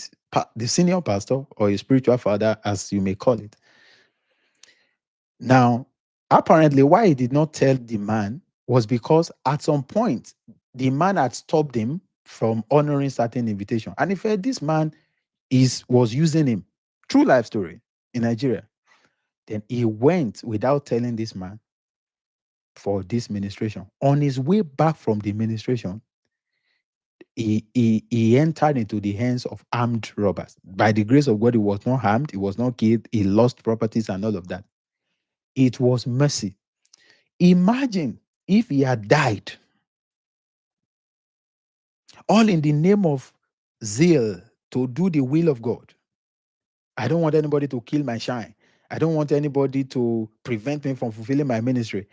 senior pastor or a spiritual father, as you may call it. Now, apparently, why he did not tell the man was because at some point the man had stopped him from honoring certain invitation, and in fact, this man is was using him. True life story in Nigeria. Then he went without telling this man for this ministration. On his way back from the ministration, he entered into the hands of armed robbers. By the grace of God, he was not harmed, he was not killed, he lost properties and all of that. It was mercy. Imagine if he had died, all in the name of zeal to do the will of God. I don't want anybody to kill my shine. I don't want anybody to prevent me from fulfilling my ministry.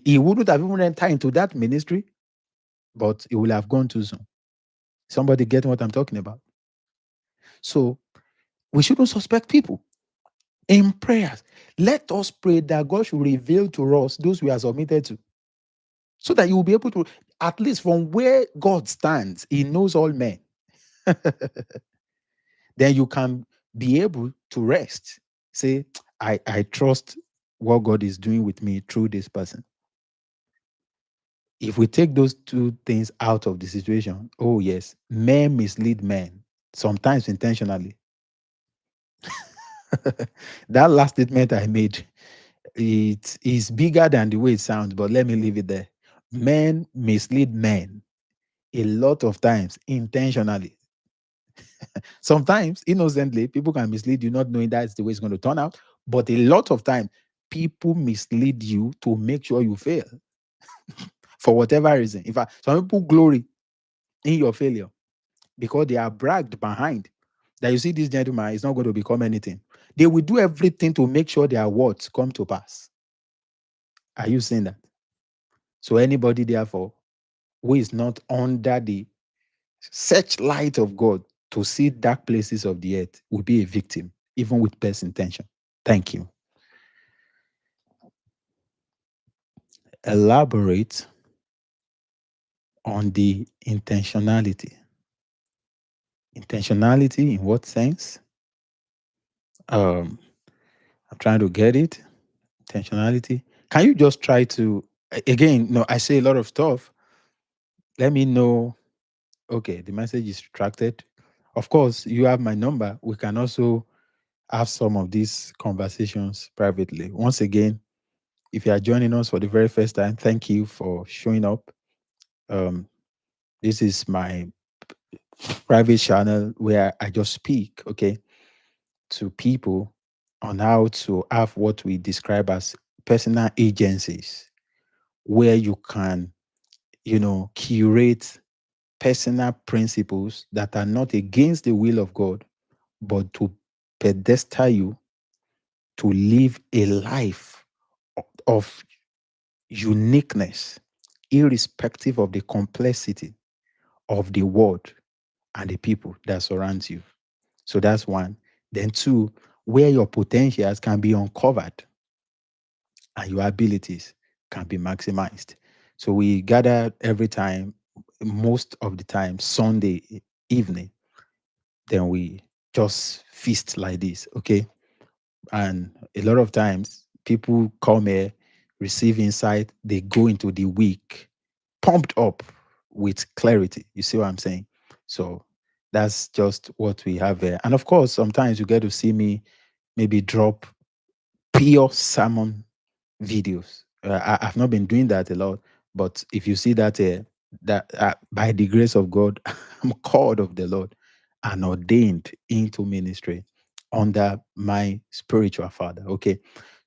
He wouldn't have even entered into that ministry, but he will have gone too soon. Somebody get what I'm talking about? So we shouldn't suspect people. In prayers, let us pray that God should reveal to us those we are submitted to, so that you will be able to, at least from where God stands, He knows all men. Then you can be able to rest. Say, I trust what God is doing with me through this person. If we take those two things out of the situation, oh yes, men mislead men, sometimes intentionally. That last statement I made, it is bigger than the way it sounds, but let me leave it there. Men mislead men a lot of times intentionally. Sometimes innocently, people can mislead you, not knowing that's the way it's going to turn out. But a lot of time, people mislead you to make sure you fail for whatever reason. In fact, some people glory in your failure because they are bragged behind that you see this gentleman is not going to become anything. They will do everything to make sure their words come to pass. Are you saying that? So anybody, therefore, who is not under the searchlight of God to see dark places of the earth will be a victim, even with best intention. Thank you. Elaborate on the intentionality. Intentionality in what sense? Um, I'm trying to get it. Intentionality. Can you just try to again? No, I say a lot of stuff. Let me know. Okay, the message is retracted. Of course, you have my number. We can also have some of these conversations privately. Once again, if you are joining us for the very first time, thank you for showing up. Um, this is my private channel where I just speak, okay, to people on how to have what we describe as personal agencies, where you can, curate personal principles that are not against the will of God, but to pedestal you to live a life of uniqueness, irrespective of the complexity of the world and the people that surrounds you. So that's one. Then two, where your potentials can be uncovered and your abilities can be maximized. So we gather every time, most of the time, Sunday evening. Then we just feast like this, okay? And a lot of times people come here, receive insight, they go into the week pumped up with clarity. You see what I'm saying? So that's just what we have here. And of course, sometimes you get to see me maybe drop pure sermon videos. I've not been doing that a lot, but if you see that, that by the grace of God, I'm called of the Lord and ordained into ministry under my spiritual father. Okay,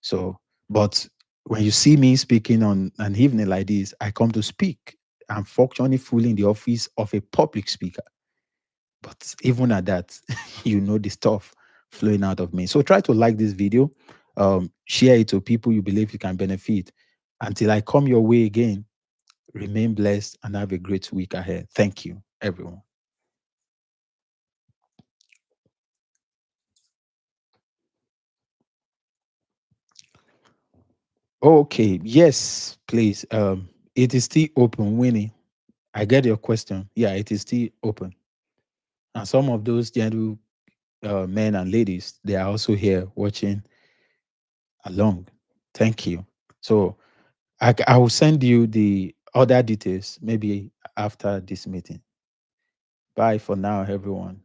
so but when you see me speaking on an evening like this, I come to speak. I'm functioning fully in the office of a public speaker. But even at that, you know the stuff flowing out of me. So try to like this video, share it to people you believe you can benefit. Until I come your way again, remain blessed and have a great week ahead. Thank you, everyone. Okay, yes, please. It is still open, Winnie. I get your question. Yeah, it is still open. And some of those gentle men and ladies, they are also here watching along. Thank you. So I will send you the other details maybe after this meeting. Bye for now, everyone.